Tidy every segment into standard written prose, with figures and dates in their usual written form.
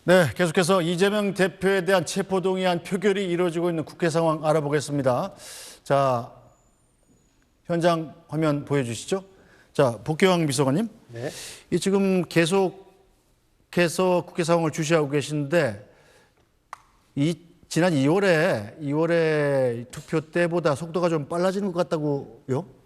네, 계속해서 이재명 대표에 대한 체포동의안 표결이 이루어지고 있는 국회 상황 알아보겠습니다. 자, 현장 화면 보여주시죠. 자, 복귀왕 비서관님. 네. 이 지금 계속해서 국회 상황을 주시하고 계신데 지난 2월에 투표 때보다 속도가 좀 빨라지는 것 같다고요?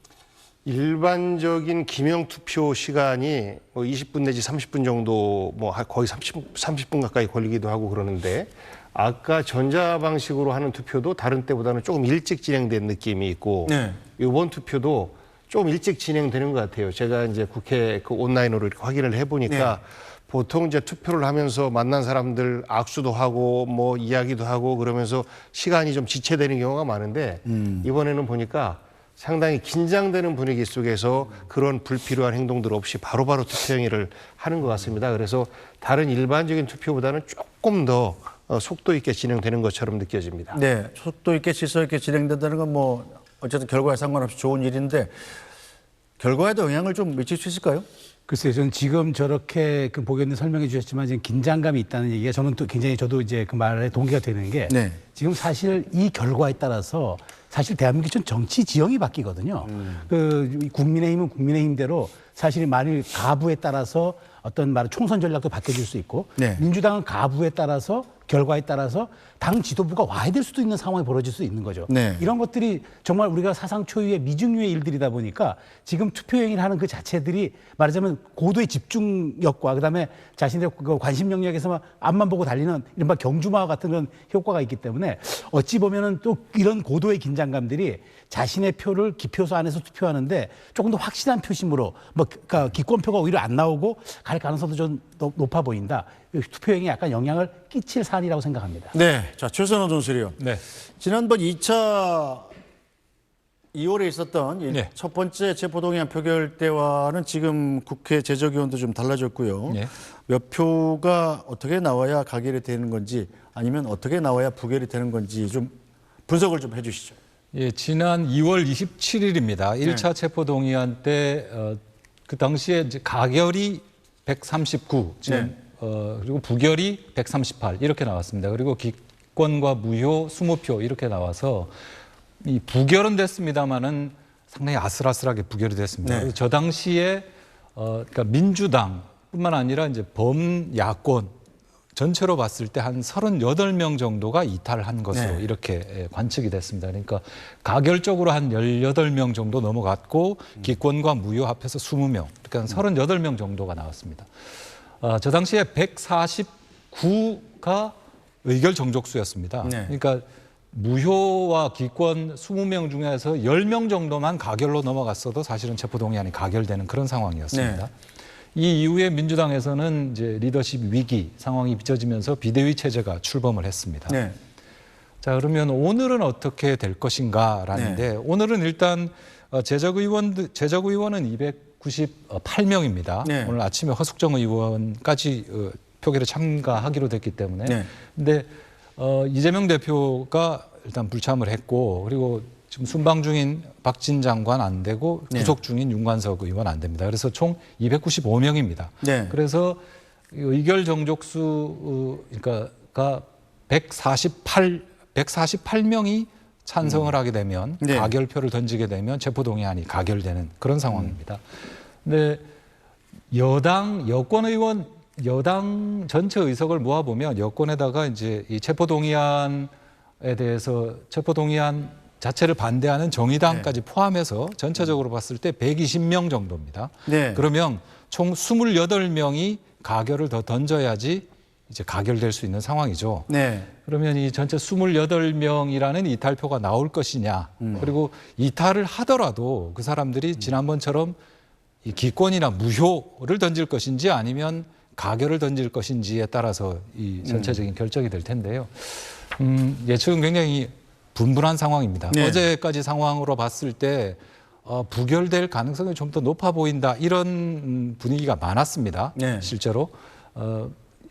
일반적인 기명 투표 시간이 뭐 20분 내지 30분 정도 거의 30분 가까이 걸리기도 하고 그러는데 아까 전자 방식으로 하는 투표도 다른 때보다는 조금 일찍 진행된 느낌이 있고 네. 이번 투표도 조금 일찍 진행되는 것 같아요. 제가 이제 국회 온라인으로 이렇게 확인을 해보니까 네. 보통 이제 투표를 하면서 만난 사람들 악수도 하고 뭐 이야기도 하고 그러면서 시간이 좀 지체되는 경우가 많은데 이번에는 보니까 상당히 긴장되는 분위기 속에서 그런 불필요한 행동들 없이 바로바로 투표행위를 하는 것 같습니다. 그래서 다른 일반적인 투표보다는 조금 더 속도 있게 진행되는 것처럼 느껴집니다. 네, 속도 있게 질서 있게 진행된다는 건 뭐 어쨌든 결과에 상관없이 좋은 일인데 결과에도 영향을 좀 미칠 수 있을까요? 글쎄요, 저는 지금 저렇게 그 보겠는 설명해 주셨지만 지금 긴장감이 있다는 얘기가 저는 또 굉장히 저도 이제 그 말에 동기가 되는 게 네. 지금 사실 이 결과에 따라서 사실 대한민국 전 정치 지형이 바뀌거든요. 그 국민의힘은 국민의힘대로 사실 만일 가부에 따라서 어떤 말 총선 전략도 바뀌어질 수 있고 네. 민주당은 가부에 따라서 결과에 따라서 당 지도부가 와야 될 수도 있는 상황이 벌어질 수 있는 거죠. 네. 이런 것들이 정말 우리가 사상 초유의 미중유의 일들이다 보니까 지금 투표행위를 하는 그 자체들이 말하자면 고도의 집중력과 그다음에 자신의 그 관심 영역에서만 앞만 보고 달리는 이른바 경주마와 같은 그런 효과가 있기 때문에 어찌 보면은 또 이런 고도의 긴장감들이 자신의 표를 기표소 안에서 투표하는데 조금 더 확실한 표심으로 그러니까 기권표가 오히려 안 나오고 갈 가능성도 좀 높아 보인다. 투표행위에 약간 영향을 끼칠 사안이라고 생각합니다. 네, 자 최선호 전술이요. 네. 지난번 2차 2월에 있었던 네. 첫 번째 체포동의안 표결 때와는 지금 국회 제적위원도 좀 달라졌고요. 네. 몇 표가 어떻게 나와야 가결이 되는 건지 아니면 어떻게 나와야 부결이 되는 건지 좀 분석을 좀 해주시죠. 예, 지난 2월 27일입니다. 1차 체포동의안 때 그 당시에 이제 가결이 139, 지금 그리고 부결이 138 이렇게 나왔습니다. 그리고 기권과 무효 20표 이렇게 나와서 이 부결은 됐습니다만은 상당히 아슬아슬하게 부결이 됐습니다. 네. 그래서 저 당시에 그러니까 민주당뿐만 아니라 이제 범야권 전체로 봤을 때 한 38명 정도가 이탈한 것으로 네. 이렇게 관측이 됐습니다. 그러니까 가결적으로 한 18명 정도 넘어갔고 기권과 무효 합해서 20명, 그러니까 한 38명 정도가 나왔습니다. 저 당시에 149가 의결 정족수였습니다. 네. 그러니까 무효와 기권 20명 중에서 10명 정도만 가결로 넘어갔어도 사실은 체포동의안이 가결되는 그런 상황이었습니다. 네. 이 이후에 민주당에서는 이제 리더십 위기 상황이 빚어지면서 비대위 체제가 출범을 했습니다. 네. 자, 그러면 오늘은 어떻게 될 것인가라는데 오늘은 일단 제적의원은 298명입니다. 네. 오늘 아침에 허숙정 의원까지 표결에 참가하기로 됐기 때문에. 네. 근데 이재명 대표가 일단 불참을 했고 그리고 지금 순방 중인 박진 장관 안 되고 구속 중인 윤관석 의원 안 됩니다. 그래서 총 295명입니다. 네. 그래서 의결 정족수 그러니까 148명이 찬성을 하게 되면 네. 가결표를 던지게 되면 체포동의안이 가결되는 그런 상황입니다. 근데 여권 전체 의석을 모아보면 여권에다가 이제 이 체포동의안에 대해서 체포동의안 자체를 반대하는 정의당까지 포함해서 전체적으로 봤을 때 120명 정도입니다. 네. 그러면 총 28명이 가결을 더 던져야지 이제 가결될 수 있는 상황이죠. 네. 그러면 이 전체 28명이라는 이탈표가 나올 것이냐. 그리고 이탈을 하더라도 그 사람들이 지난번처럼 이 기권이나 무효를 던질 것인지 아니면 가결을 던질 것인지에 따라서 이 전체적인 결정이 될 텐데요. 예측은 굉장히 분분한 상황입니다. 네. 어제까지 상황으로 봤을 때 부결될 가능성이 좀 더 높아 보인다 이런 분위기가 많았습니다. 네. 실제로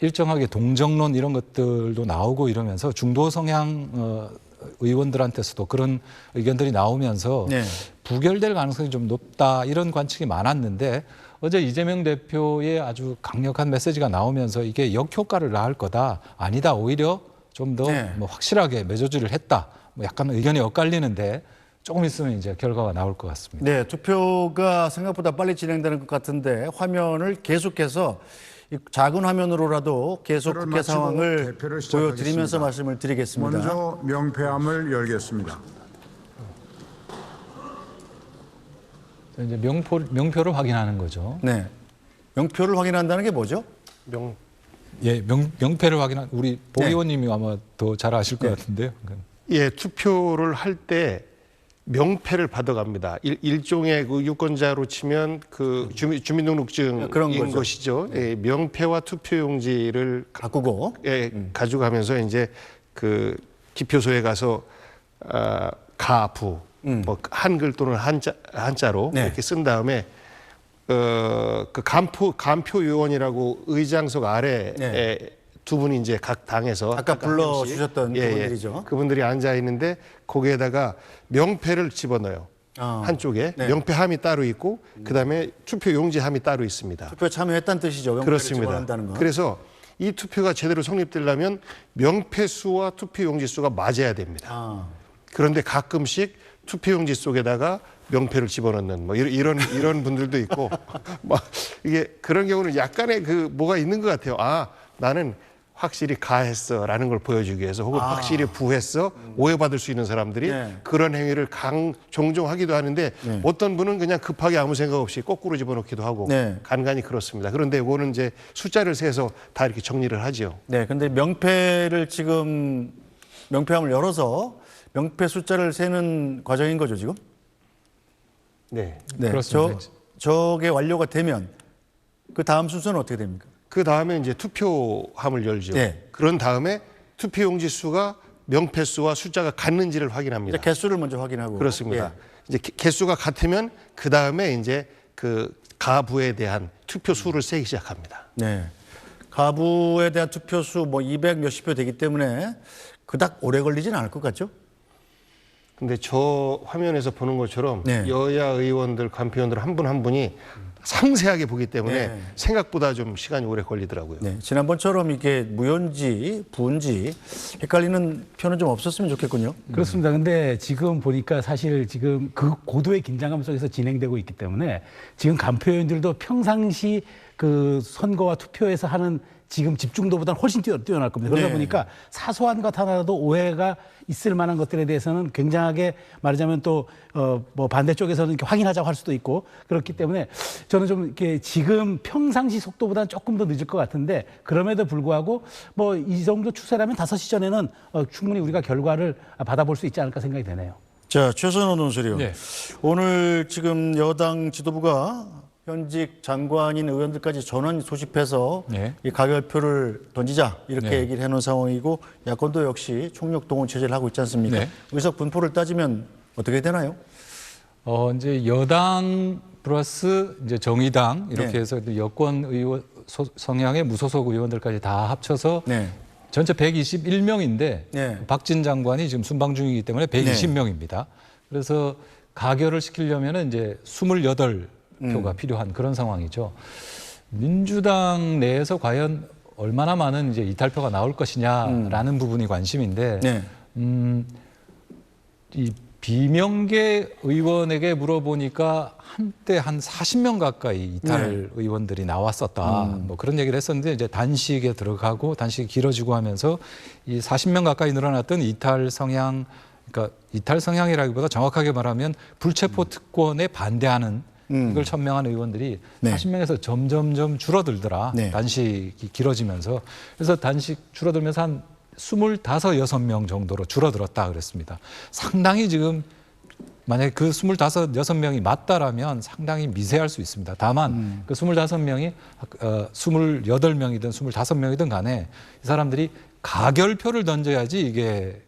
일정하게 동정론 이런 것들도 나오고 이러면서 중도 성향 의원들한테서도 그런 의견들이 나오면서 네. 부결될 가능성이 좀 높다 이런 관측이 많았는데 어제 이재명 대표의 아주 강력한 메시지가 나오면서 이게 역효과를 낳을 거다. 아니다. 오히려 좀 더 네. 뭐 확실하게 매조지를 했다. 뭐 약간 의견이 엇갈리는데 조금 있으면 이제 결과가 나올 것 같습니다. 네, 투표가 생각보다 빨리 진행되는 것 같은데 화면을 계속해서 이 작은 화면으로라도 계속 투표를 국회 마치고 상황을 개표를 보여드리면서 시작하겠습니다. 말씀을 드리겠습니다. 먼저 명패함을 열겠습니다. 이제 명표를 확인하는 거죠. 네, 명표를 확인한다는 게 뭐죠? 명패를 확인한 우리 보 네. 의원님이 아마 더 잘 아실 것 같은데요. 예, 투표를 할 때 명패를 받아갑니다. 일종의 그 유권자로 치면 그 주민등록증인 그런 거죠. 것이죠. 예, 명패와 투표용지를 바꾸고. 가져가면서 이제 그 기표소에 가서 가부 뭐 한글 또는 한자로 네. 이렇게 쓴 다음에 그 간표 요원이라고 의장석 아래에 네. 두 분이 이제 각 당에서 아까 불러주셨던 예, 그분들이죠. 그분들이 앉아 있는데 거기에다가 명패를 집어넣어요. 한쪽에 네. 명패함이 따로 있고 그다음에 투표 용지함이 따로 있습니다. 투표 참여했다는 뜻이죠. 명패를 그렇습니다. 집어넣는다는 건. 그래서 이 투표가 제대로 성립되려면 명패 수와 투표 용지 수가 맞아야 됩니다. 아, 그런데 가끔씩 투표 용지 속에다가 명패를 집어넣는 뭐 이런 분들도 있고 막 이게 그런 경우는 약간의 그 뭐가 있는 것 같아요. 아, 나는 확실히 가했어라는 걸 보여주기 위해서 혹은 확실히 부했어 오해받을 수 있는 사람들이 네. 그런 행위를 종종 하기도 하는데 어떤 분은 그냥 급하게 아무 생각 없이 거꾸로 집어넣기도 하고 네. 간간히 그렇습니다. 그런데 이거는 이제 숫자를 세서 다 이렇게 정리를 하죠. 네, 근데 명패를 지금 명패함을 열어서 명패 숫자를 세는 과정인 거죠, 지금? 네. 네, 그렇습니다. 저게 완료가 되면 그 다음 순서는 어떻게 됩니까? 그 다음에 이제 투표함을 열죠. 네. 그런 다음에 투표용지 수가 명패 수와 숫자가 같는지를 확인합니다. 이제 개수를 먼저 확인하고. 그렇습니다. 예. 이제 개수가 같으면 그 다음에 이제 그 가부에 대한 투표 수를 세기 시작합니다. 네. 가부에 대한 투표수 뭐 200 몇십 표 되기 때문에 그닥 오래 걸리진 않을 것 같죠? 근데 저 화면에서 보는 것처럼 네. 여야 의원들, 간표위원들 한 분 한 분이 상세하게 보기 때문에 네. 생각보다 좀 시간이 오래 걸리더라고요. 네. 지난번처럼 이게 무연지, 부은지 헷갈리는 표는 좀 없었으면 좋겠군요. 그렇습니다. 근데 지금 보니까 사실 지금 그 고도의 긴장감 속에서 진행되고 있기 때문에 지금 간표위원들도 평상시 그 선거와 투표에서 하는 지금 집중도보다는 훨씬 뛰어날 겁니다. 그러다 네. 보니까 사소한 것 하나라도 오해가 있을 만한 것들에 대해서는 굉장하게 말하자면 또 뭐 반대쪽에서는 이렇게 확인하자고 할 수도 있고 그렇기 때문에 저는 좀 이렇게 지금 평상시 속도보다는 조금 더 늦을 것 같은데 그럼에도 불구하고 뭐 이 정도 추세라면 5시 전에는 충분히 우리가 결과를 받아볼 수 있지 않을까 생각이 되네요. 자, 최선호 논술이요. 네. 오늘 지금 여당 지도부가 현직 장관인 의원들까지 전원 소집해서 네. 이 가결표를 던지자 이렇게 네. 얘기를 해놓은 상황이고 야권도 역시 총력 동원 체제를 하고 있지 않습니까? 네. 의석 분포를 따지면 어떻게 되나요? 이제 여당 플러스 이제 정의당 이렇게 네. 해서 여권 의원 성향의 무소속 의원들까지 다 합쳐서 네. 전체 121명인데 네. 박진 장관이 지금 순방 중이기 때문에 120명입니다. 그래서 가결을 시키려면 이제 28표가 필요한 그런 상황이죠. 민주당 내에서 과연 얼마나 많은 이제 이탈표가 나올 것이냐라는 부분이 관심인데 네. 이 비명계 의원에게 물어보니까 한때 한 40명 가까이 이탈 의원들이 나왔었다. 뭐 그런 얘기를 했었는데 이제 단식에 들어가고 단식이 길어지고 하면서 이 40명 가까이 늘어났던 이탈 성향, 그러니까 이탈 성향이라기보다 정확하게 말하면 불체포 특권에 반대하는 이걸 천명한 의원들이 네. 40명에서 점점점 줄어들더라. 네. 단식이 길어지면서. 그래서 단식 줄어들면서 한 25, 6명 정도로 줄어들었다 그랬습니다. 상당히 지금 만약에 그 25, 6명이 맞다라면 상당히 미세할 수 있습니다. 다만 그 25명이 28명이든 25명이든 간에 이 사람들이 가결표를 던져야지 이게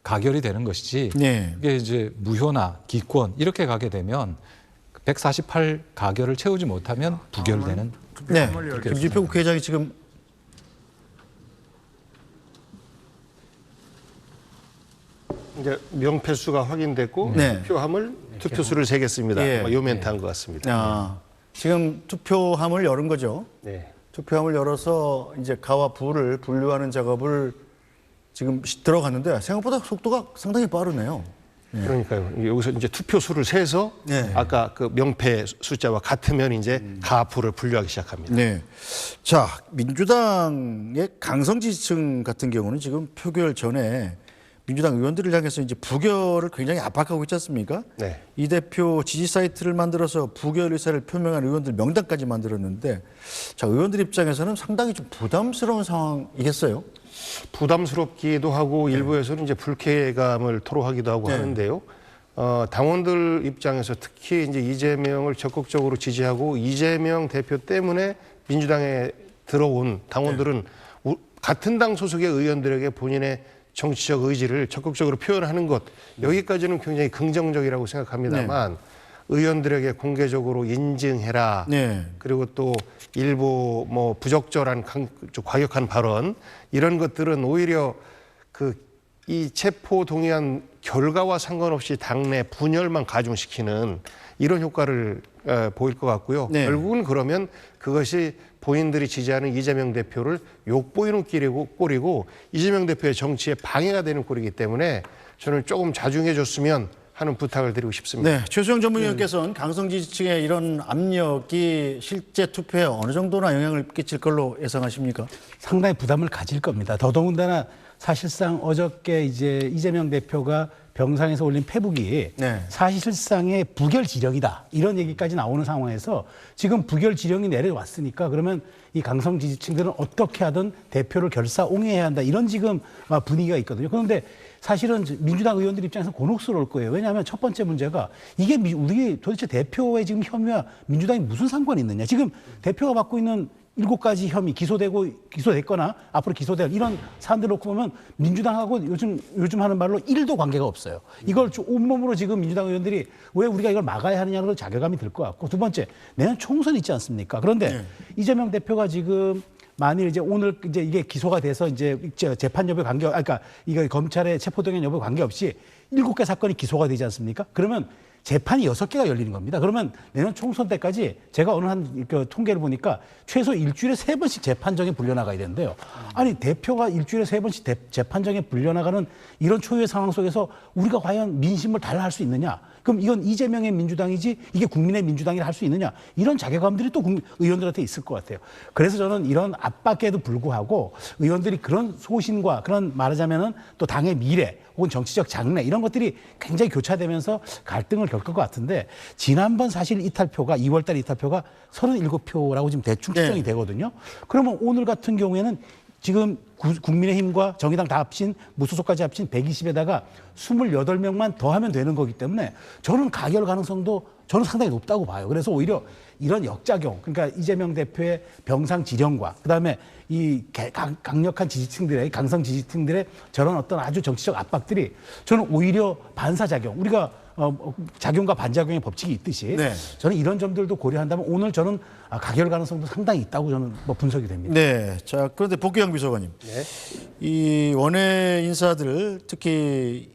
가결이 되는 것이지 네. 이게 이제 무효나 기권 이렇게 가게 되면 148 가결을 채우지 못하면 부결되는 네. 투표함을 열겠습니다. 김진표 국회의장이 지금 이제 명패 수가 확인됐고 네. 투표함을 투표수를 세겠습니다. 예. 요 멘트한 것 같습니다. 지금 투표함을 열은 거죠. 네. 투표함을 열어서 이제 가와 부를 분류하는 작업을 지금 들어갔는데 생각보다 속도가 상당히 빠르네요. 그러니까요. 여기서 이제 투표수를 세서 네. 아까 그 명패 숫자와 같으면 이제 가부를 분류하기 시작합니다. 네. 자, 민주당의 강성 지지층 같은 경우는 지금 표결 전에 민주당 의원들을 향해서 이제 부결을 굉장히 압박하고 있지 않습니까? 네. 이 대표 지지 사이트를 만들어서 부결 의사를 표명한 의원들 명단까지 만들었는데, 자, 의원들 입장에서는 상당히 좀 부담스러운 상황이겠어요? 부담스럽기도 하고 일부에서는 이제 불쾌감을 토로하기도 하고 네. 하는데요. 당원들 입장에서 특히 이제 이재명을 적극적으로 지지하고 이재명 대표 때문에 민주당에 들어온 당원들은 같은 당 소속의 의원들에게 본인의 정치적 의지를 적극적으로 표현하는 것, 여기까지는 굉장히 긍정적이라고 생각합니다만 의원들에게 공개적으로 인증해라. 네. 그리고 또 일부 뭐 부적절한 좀 과격한 발언, 이런 것들은 오히려 이 체포 동의안 결과와 상관없이 당내 분열만 가중시키는 이런 효과를 보일 것 같고요. 네. 결국은 그러면 그것이 본인들이 지지하는 이재명 대표를 욕보이는 꼴이고 이재명 대표의 정치에 방해가 되는 꼴이기 때문에 저는 조금 자중해 줬으면 하는 부탁을 드리고 싶습니다. 네. 최수영 전문위원께서는 강성 지지층의 이런 압력이 실제 투표에 어느 정도나 영향을 끼칠 걸로 예상하십니까? 상당히 부담을 가질 겁니다. 더더군다나 사실상 어저께 이제 이재명 대표가 병상에서 올린 페북이 네. 사실상의 부결 지령이다, 이런 얘기까지 나오는 상황에서 지금 부결 지령이 내려왔으니까 그러면 이 강성 지지층들은 어떻게 하든 대표를 결사옹위해야 한다, 이런 지금 분위기가 있거든요. 그런데 사실은 민주당 의원들 입장에서 곤혹스러울 거예요. 왜냐하면 첫 번째 문제가 이게 우리 도대체 대표의 지금 혐의와 민주당이 무슨 상관이 있느냐. 지금 대표가 받고 있는 7가지 혐의 기소됐거나 앞으로 기소될 이런 사안들 놓고 보면 민주당하고 요즘 하는 말로 1도 관계가 없어요. 이걸 온몸으로 지금 민주당 의원들이 왜 우리가 이걸 막아야 하느냐는 자괴감이 들 것 같고, 두 번째, 내년 총선 있지 않습니까? 그런데 이재명 대표가 지금 만일 이제 오늘 이제 이게 기소가 돼서 이제 재판 여부에 그러니까 이거 검찰의 체포동의안 여부에 관계없이 7개 사건이 기소가 되지 않습니까? 그러면 재판이 6개가 열리는 겁니다. 그러면 내년 총선 때까지 제가 어느 한 통계를 보니까 최소 일주일에 3번씩 재판정에 불려나가야 되는데요. 아니, 대표가 일주일에 3번씩 재판정에 불려나가는 이런 초유의 상황 속에서 우리가 과연 민심을 달라할 수 있느냐? 그럼 이건 이재명의 민주당이지 이게 국민의 민주당이라 할 수 있느냐? 이런 자괴감들이 또 의원들한테 있을 것 같아요. 그래서 저는 이런 압박에도 불구하고 의원들이 그런 소신과 그런 말하자면은 또 당의 미래 혹은 정치적 장래 이런 것들이 굉장히 교차되면서 갈등을 겪을 것 같은데, 지난번 사실 이탈표가 2월달 이탈표가 37표라고 지금 대충 측정이 되거든요. 그러면 오늘 같은 경우에는 지금 국민의힘과 정의당 다 합친 무소속까지 합친 120에다가 28명만 더하면 되는 거기 때문에 저는 가결 가능성도 저는 상당히 높다고 봐요. 그래서 오히려 이런 역작용, 그러니까 이재명 대표의 병상 지령과 그다음에 이 강력한 지지층들의 강성 지지층들의 저런 어떤 아주 정치적 압박들이 저는 오히려 반사작용, 우리가 작용과 반작용의 법칙이 있듯이 네. 저는 이런 점들도 고려한다면 오늘 저는 가결 가능성도 상당히 있다고 저는 분석이 됩니다. 네. 자, 그런데 복귀영 비서관님. 네. 이 원외 인사들, 특히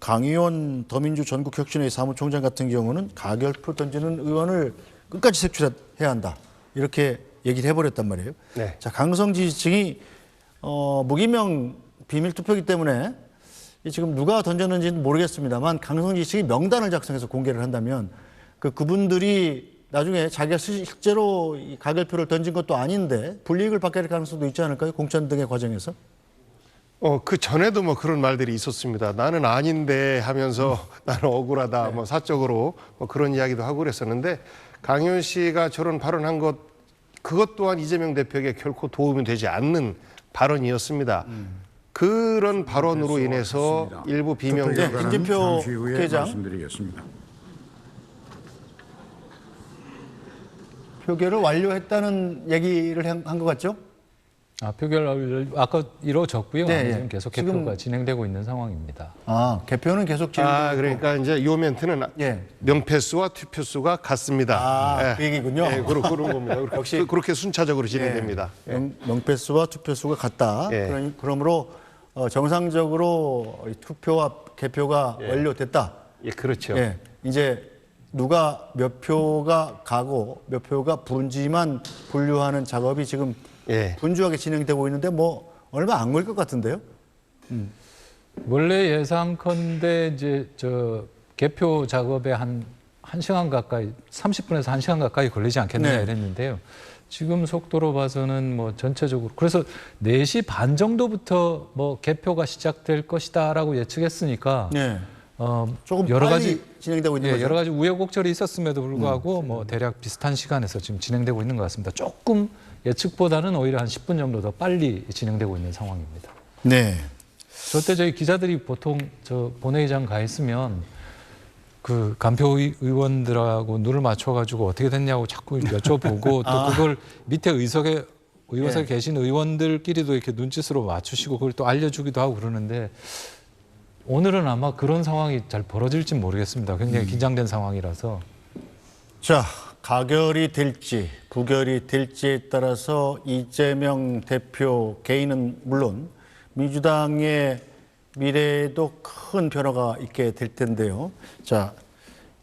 강의원 더민주 전국혁신회 사무총장 같은 경우는 가결표 던지는 의원을 끝까지 색출해야 한다, 이렇게 얘기를 해버렸단 말이에요. 네. 자, 강성 지지층이 무기명 비밀 투표이기 때문에 지금 누가 던졌는지는 모르겠습니다만 강성 지지층이 명단을 작성해서 공개를 한다면 그분들이 나중에 자기가 실제로 이 가결표를 던진 것도 아닌데 불이익을 받게 될 가능성도 있지 않을까요? 공천 등의 과정에서? 그 전에도 뭐 그런 말들이 있었습니다. 나는 아닌데 하면서 나는 억울하다, 뭐 사적으로 뭐 그런 이야기도 하고 그랬었는데, 강효연 씨가 저런 발언한 그것 또한 이재명 대표에게 결코 도움이 되지 않는 발언이었습니다. 그런 발언으로 인해서 일부 비명 네, 김진표 잠시 후에 국회의장. 말씀드리겠습니다. 표결을 완료했다는 얘기를 한 것 같죠? 표결을 아까 이루어졌고요. 네, 지금 계속 지금- 개표가 진행되고 있는 상황입니다. 개표는 계속 진행되고 그러니까 이제 요 멘트는 예. 명패수와 투표수가 같습니다. 그 얘기군요. 그런 겁니다. 역시 그렇게 순차적으로 진행됩니다. 명패수와 투표수가 같다. 예. 그러므로 정상적으로 투표와 개표가 완료됐다. 예, 그렇죠. 예, 이제 누가 몇 표가 가고 몇 표가 부른지만 분류하는 작업이 지금 예. 분주하게 진행되고 있는데 뭐 얼마 안 걸릴 것 같은데요? 원래 예상컨대 이제 저 개표 작업에 한 1시간 가까이 30분에서 1시간 가까이 걸리지 않겠느냐 네. 이랬는데요. 지금 속도로 봐서는 뭐 전체적으로 그래서 4시 반 정도부터 뭐 개표가 시작될 것이다라고 예측했으니까 네. 조금 여러 빨리 가지 진행되고 있는 예, 거죠. 여러 가지 우여곡절이 있었음에도 불구하고 뭐 대략 비슷한 시간에서 지금 진행되고 있는 것 같습니다. 조금 예측보다는 오히려 한 10분 정도 더 빨리 진행되고 있는 상황입니다. 네. 저때 저희 기자들이 보통 저 본회의장 가 있으면 그 간표 의원들하고 눈을 맞춰가지고 어떻게 됐냐고 자꾸 여쭤보고 또 그걸 밑에 의석에 계신 의원들끼리도 이렇게 눈짓으로 맞추시고 그걸 또 알려주기도 하고 그러는데 오늘은 아마 그런 상황이 잘 벌어질지 모르겠습니다. 굉장히 긴장된 상황이라서. 자, 가결이 될지 부결이 될지에 따라서 이재명 대표 개인은 물론 민주당의 미래에도 큰 변화가 있게 될 텐데요. 자,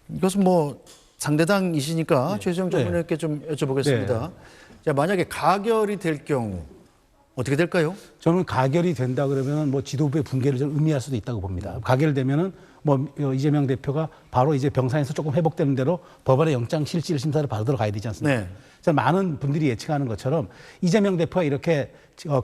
이것은 뭐 상대당이시니까 최수영 전문위원께 좀 여쭤보겠습니다. 자, 만약에 가결이 될 경우 어떻게 될까요? 저는 가결이 된다 그러면 뭐 지도부의 붕괴를 좀 의미할 수도 있다고 봅니다. 가결되면은 뭐 이재명 대표가 바로 이제 병상에서 조금 회복되는 대로 법원의 영장 실질 심사를 받으러 가야 되지 않습니까? 네. 그래서 많은 분들이 예측하는 것처럼 이재명 대표가 이렇게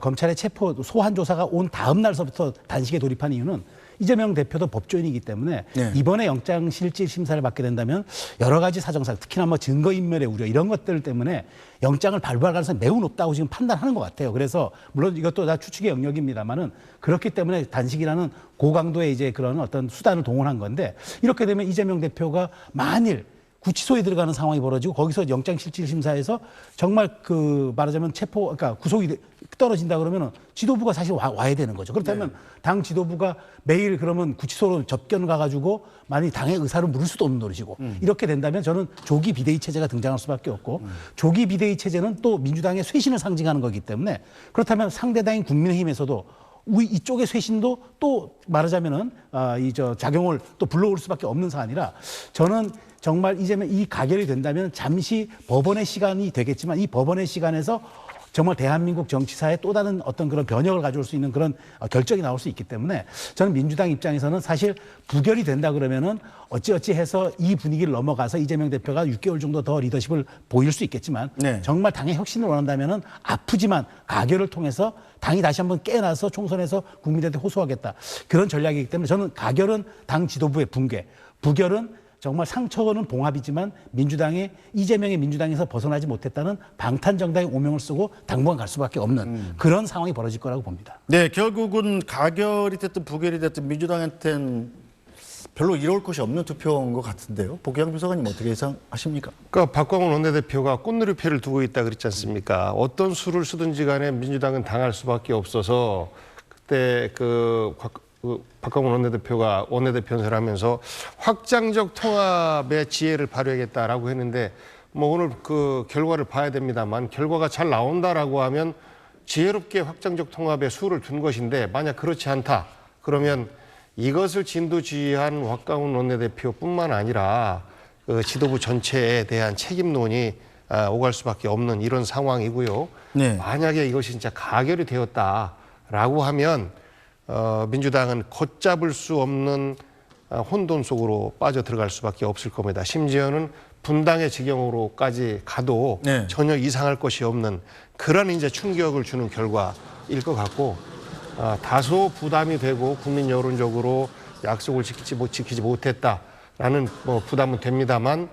검찰의 체포 소환 조사가 온 다음 날서부터 단식에 돌입한 이유는 이재명 대표도 법조인이기 때문에 네. 이번에 영장 실질 심사를 받게 된다면 여러 가지 사정상 특히나 뭐 증거인멸의 우려 이런 것들 때문에 영장을 발부할 가능성이 매우 높다고 지금 판단하는 것 같아요. 그래서 물론 이것도 다 추측의 영역입니다만은 그렇기 때문에 단식이라는 고강도의 이제 그런 어떤 수단을 동원한 건데 이렇게 되면 이재명 대표가 만일 구치소에 들어가는 상황이 벌어지고 거기서 영장실질심사에서 정말 그 말하자면 그러니까 구속이 떨어진다 그러면 지도부가 사실 와야 되는 거죠. 그렇다면 당 지도부가 매일 그러면 구치소로 접견 가가지고 만약 당의 의사를 물을 수도 없는 노릇이고 이렇게 된다면 저는 조기 비대위 체제가 등장할 수밖에 없고 조기 비대위 체제는 또 민주당의 쇄신을 상징하는 거기 때문에 그렇다면 상대당인 국민의힘에서도 이쪽의 쇄신도 또 말하자면은 작용을 또 불러올 수밖에 없는 사안이라 저는 정말 이제는 이 가결이 된다면 잠시 법원의 시간이 되겠지만 이 법원의 시간에서 정말 대한민국 정치사에 또 다른 어떤 그런 변혁을 가져올 수 있는 그런 결정이 나올 수 있기 때문에 저는 민주당 입장에서는 사실 부결이 된다 그러면은 어찌어찌 해서 이 분위기를 넘어가서 이재명 대표가 6개월 정도 더 리더십을 보일 수 있겠지만 네. 정말 당의 혁신을 원한다면은 아프지만 가결을 통해서 당이 다시 한번 깨어나서 총선에서 국민들한테 호소하겠다. 그런 전략이기 때문에 저는 가결은 당 지도부의 붕괴, 부결은 정말 상처는 봉합이지만 이재명의 민주당에서 벗어나지 못했다는 방탄정당의 오명을 쓰고 당분간 갈 수밖에 없는 그런 상황이 벌어질 거라고 봅니다. 네, 결국은 가결이 됐든 부결이 됐든 민주당한테는 별로 이로울 것이 없는 투표인 것 같은데요. 복양 비서관님 어떻게 예상하십니까? 그러니까 박광훈 원내대표가 꽃놀이패를 두고 있다 그랬지 않습니까? 어떤 수를 쓰든지 간에 민주당은 당할 수밖에 없어서 그때 박광훈 원내대표가 원내대표 연설을 하면서 확장적 통합의 지혜를 발휘하겠다라고 했는데 뭐 오늘 그 결과를 봐야 됩니다만 결과가 잘 나온다라고 하면 지혜롭게 확장적 통합의 수를 둔 것인데 만약 그렇지 않다 그러면 이것을 진두지휘한 박광훈 원내대표뿐만 아니라 그 지도부 전체에 대한 책임론이 오갈 수밖에 없는 이런 상황이고요. 네. 만약에 이것이 진짜 가결이 되었다라고 하면 민주당은 걷잡을 수 없는 혼돈 속으로 빠져 들어갈 수밖에 없을 겁니다. 심지어는 분당의 지경으로까지 가도 네. 전혀 이상할 것이 없는 그런 이제 충격을 주는 결과일 것 같고 다소 부담이 되고 국민 여론적으로 약속을 지키지 못했다라는 부담은 됩니다만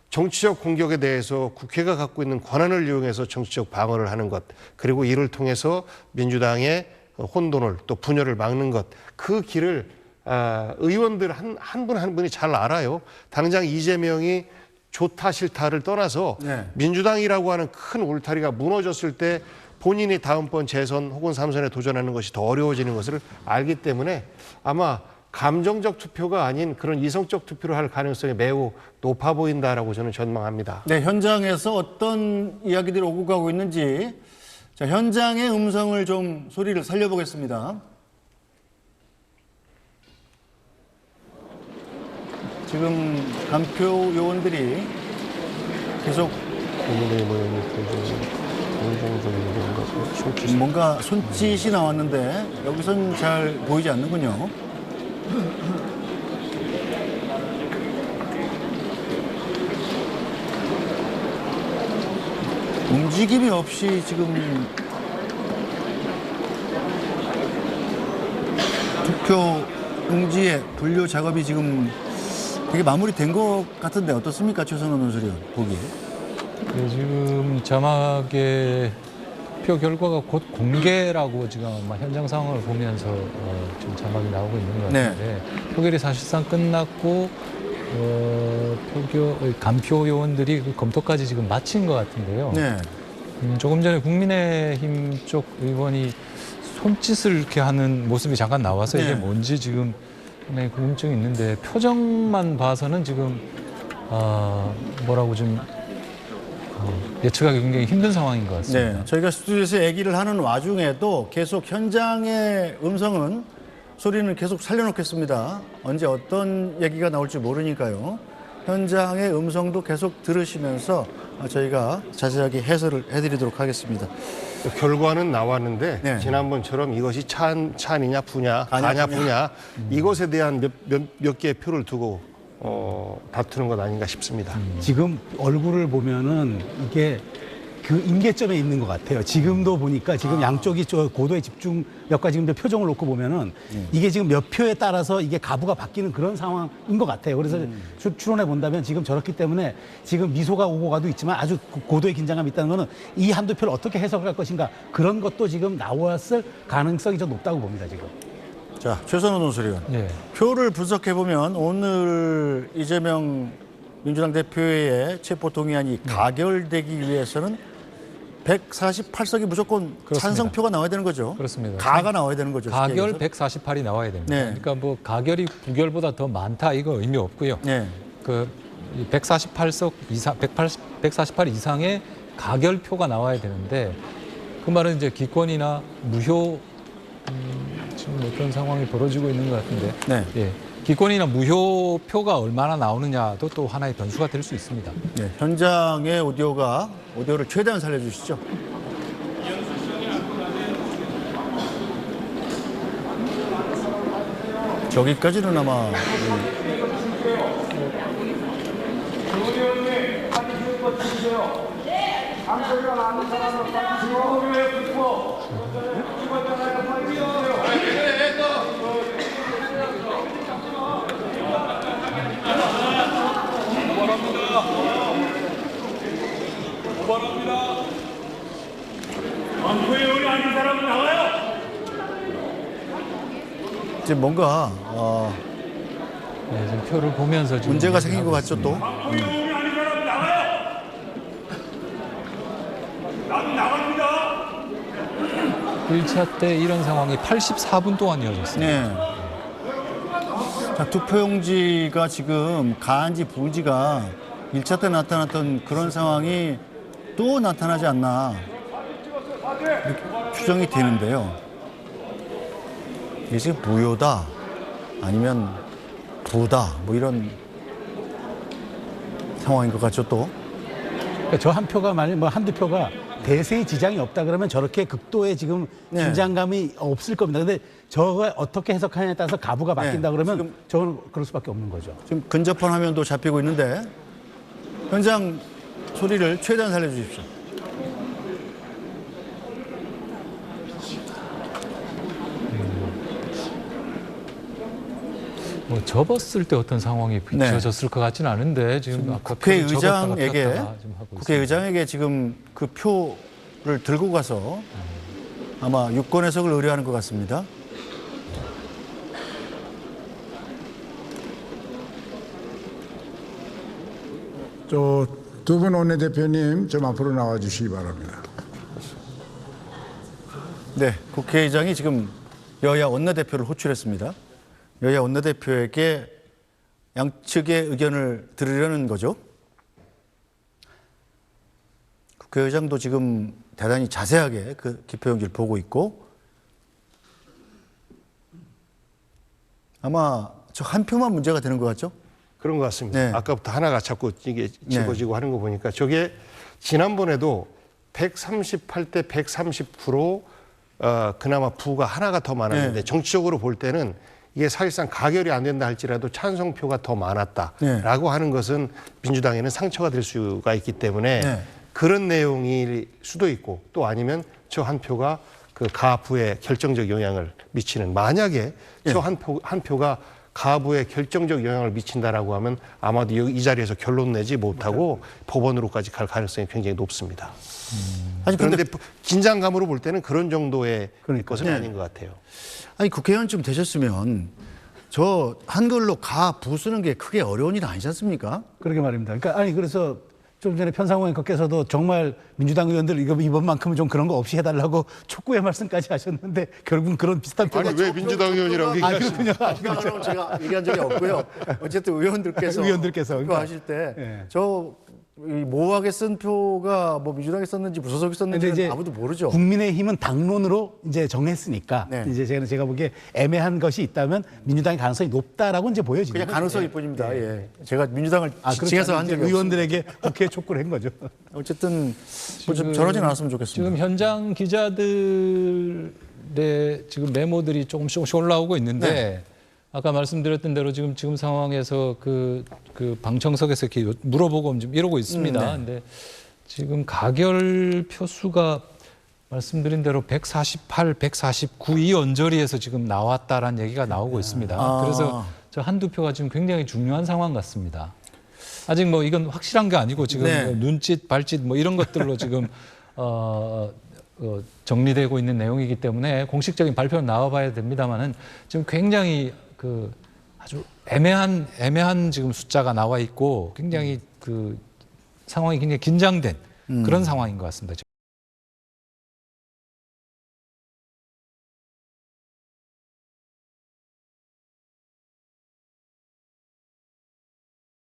정치적 공격에 대해서 국회가 갖고 있는 권한을 이용해서 정치적 방어를 하는 것 그리고 이를 통해서 민주당의 혼돈을 또 분열을 막는 것 그 길을 의원들 한 분 한 분이 잘 알아요. 당장 이재명이 좋다 싫다를 떠나서 네. 민주당이라고 하는 큰 울타리가 무너졌을 때 본인이 다음번 재선 혹은 3선에 도전하는 것이 더 어려워지는 것을 알기 때문에 아마 감정적 투표가 아닌 그런 이성적 투표를 할 가능성이 매우 높아 보인다라고 저는 전망합니다. 네, 현장에서 어떤 이야기들이 오고 가고 있는지 자, 현장의 음성을 좀 소리를 살려보겠습니다. 지금 간표 요원들이 계속 국민의 모임이 공공적인 것을 손짓. 뭔가 손짓이 나왔는데 여기선 잘 보이지 않는군요. 움직임이 없이 지금 투표 용지의 분류 작업이 지금 되게 마무리된 것 같은데 어떻습니까? 최선원 논술위원 보기에. 네, 지금 자막의 투표 결과가 곧 공개라고 지금 아마 현장 상황을 보면서 지금 자막이 나오고 있는 것 같은데 표결이 사실상 끝났고 간표 요원들이 그 검토까지 지금 마친 것 같은데요. 네. 조금 전에 국민의힘 쪽 의원이 손짓을 이렇게 하는 모습이 잠깐 나와서 이게 네. 뭔지 지금 상당히 궁금증이 있는데 표정만 봐서는 지금 뭐라고 좀 예측하기 굉장히 힘든 상황인 것 같습니다. 네, 저희가 스튜디오에서 얘기를 하는 와중에도 계속 현장의 음성은 소리는 계속 살려놓겠습니다. 언제 어떤 얘기가 나올지 모르니까요. 현장의 음성도 계속 들으시면서 저희가 자세하게 해설을 해드리도록 하겠습니다. 결과는 나왔는데 네. 지난번처럼 이것이 찬이냐 푸냐 가냐 푸냐 이것에 대한 몇 개의 표를 두고 다투는 것 아닌가 싶습니다. 지금 얼굴을 보면은 이게 그 임계점에 있는 것 같아요. 지금도 보니까 지금 양쪽이 저 고도의 집중력과 지금 저 표정을 놓고 보면은 이게 지금 몇 표에 따라서 이게 가부가 바뀌는 그런 상황인 것 같아요. 그래서 추론해 본다면 지금 저렇기 때문에 지금 미소가 오고 가도 있지만 아주 고도의 긴장감이 있다는 거는 이 한두 표를 어떻게 해석할 것인가 그런 것도 지금 나왔을 가능성이 좀 높다고 봅니다, 지금. 자, 최선원 논술위원. 네. 표를 분석해보면 오늘 이재명 민주당 대표의 체포동의안이 가결되기 위해서는 148석이 무조건 그렇습니다. 찬성표가 나와야 되는 거죠. 그렇습니다. 가가 나와야 되는 거죠. 가결 쉽게 148이 나와야 됩니다. 네. 그러니까 뭐 가결이 부결보다 더 많다 이거 의미 없고요. 네. 그 148석 이상, 148 이상의 가결표가 나와야 되는데 그 말은 이제 기권이나 무효 지금 어떤 상황이 벌어지고 있는 것 같은데 네. 예. 기권이나 무효표가 얼마나 나오느냐도 또 하나의 변수가 될 수 있습니다. 네. 현장의 오디오를 최대한 살려주시죠. 저기까지는 아마 안표의 아닌 사람은 나와요. 이제 뭔가 네, 지금 표를 보면서 지금 문제가 얘기를 생긴 하고 것 같죠 또. 안표의 아닌 사람은 나와요. 나도 나갑니다. 1차 때 이런 상황이 84분 동안 이어졌습니다. 네. 자, 투표용지가 지금 가한지 부은지가 1차 때 나타났던 그런 상황이 또 나타나지 않나 이렇게 추정이 되는데요. 이게 지금 무효다 아니면 부다 뭐 이런 상황인 것 같죠 또. 그러니까 저 한 표가 만약 뭐 한두 표가 대세에 지장이 없다 그러면 저렇게 극도의 지금 네. 긴장감이 없을 겁니다. 근데 저걸 어떻게 해석하냐에 따라서 가부가 바뀐다 네. 그러면 지금- 저건 그럴 수밖에 없는 거죠. 지금 근접한 화면도 잡히고 있는데 현장 소리를 최대한 살려주십시오. 뭐 접었을 때 어떤 상황이 비춰졌을 것 같지는 않은데 지금 아까 표를 접었다가 국회의장에게 폈다가 지금 하고 있습니다. 국회의장에게 지금 그 표를 들고 가서 아마 유권 해석을 의뢰하는 것 같습니다. 두 분 원내대표님 좀 앞으로 나와 주시기 바랍니다. 네, 국회의장이 지금 여야 원내대표를 호출했습니다. 여야 원내대표에게 양측의 의견을 들으려는 거죠. 국회의장도 지금 대단히 자세하게 그 기표용지를 보고 있고 아마 저 한 표만 문제가 되는 것 같죠? 그런 것 같습니다. 네. 아까부터 하나가 자꾸 이게 집어지고 하는 거 보니까 저게 지난번에도 138대 130% 그나마 부가 하나가 더 많았는데 네. 정치적으로 볼 때는 이게 사실상 가결이 안 된다 할지라도 찬성표가 더 많았다라고 하는 것은 민주당에는 상처가 될 수가 있기 때문에 네. 그런 내용일 수도 있고 또 아니면 저 한 표가 그 가부에 결정적 영향을 미치는 만약에 저 한 표가 가부에 결정적 영향을 미친다라고 하면 아마도 이 자리에서 결론 내지 못하고 법원으로까지 갈 가능성이 굉장히 높습니다. 아니 근데 그런데 긴장감으로 볼 때는 그런 정도의 것은 네. 아닌 것 같아요. 아니 국회의원쯤 되셨으면 저 한글로 가, 부 쓰는 게 크게 어려운 일 아니지 않습니까? 그러게 말입니다. 그러니까 아니 그래서 좀 전에 편상호 앵커께서도 정말 민주당 의원들 이번만큼은 좀 그런 거 없이 해달라고 촉구의 말씀까지 하셨는데 결국은 그런 비슷한 아니 표가 왜 민주당 의원이라고 얘기하시는 그렇군요. 제가 얘기한 적이 없고요. 어쨌든 의원들께서 그러니까. 하실 때 예. 저 모호하게 쓴 표가 뭐 민주당에 썼는지 무소속이 근데 썼는지 이제 아무도 모르죠. 국민의힘은 당론으로 이제 정했으니까 네. 이제 제가 보기에 애매한 것이 있다면 민주당의 가능성이 높다라고 이제 보여지는 그냥 거죠. 가능성일 뿐입니다. 예. 제가 민주당을 그렇지 지칭해서 않아요. 한 이제 적이 의원들에게 국회에 촉구를 한 거죠. 어쨌든 뭐좀 저러진 않았으면 좋겠습니다. 지금 현장 기자들의 지금 메모들이 조금씩 올라오고 있는데 아까 말씀드렸던 대로 지금 상황에서 그 방청석에서 이렇게 물어보고 좀 이러고 있습니다. 근데 지금 가결 표수가 말씀드린 대로 148, 149 이 언저리에서 지금 나왔다라는 얘기가 나오고 있습니다. 그래서 저 한두 표가 지금 굉장히 중요한 상황 같습니다. 아직 뭐 이건 확실한 게 아니고 지금 네. 뭐 눈짓, 발짓 뭐 이런 것들로 지금 정리되고 있는 내용이기 때문에 공식적인 발표는 나와봐야 됩니다만은 지금 굉장히 그 아주 애매한 지금 숫자가 나와 있고 굉장히 그 상황이 굉장히 긴장된 그런 상황인 것 같습니다.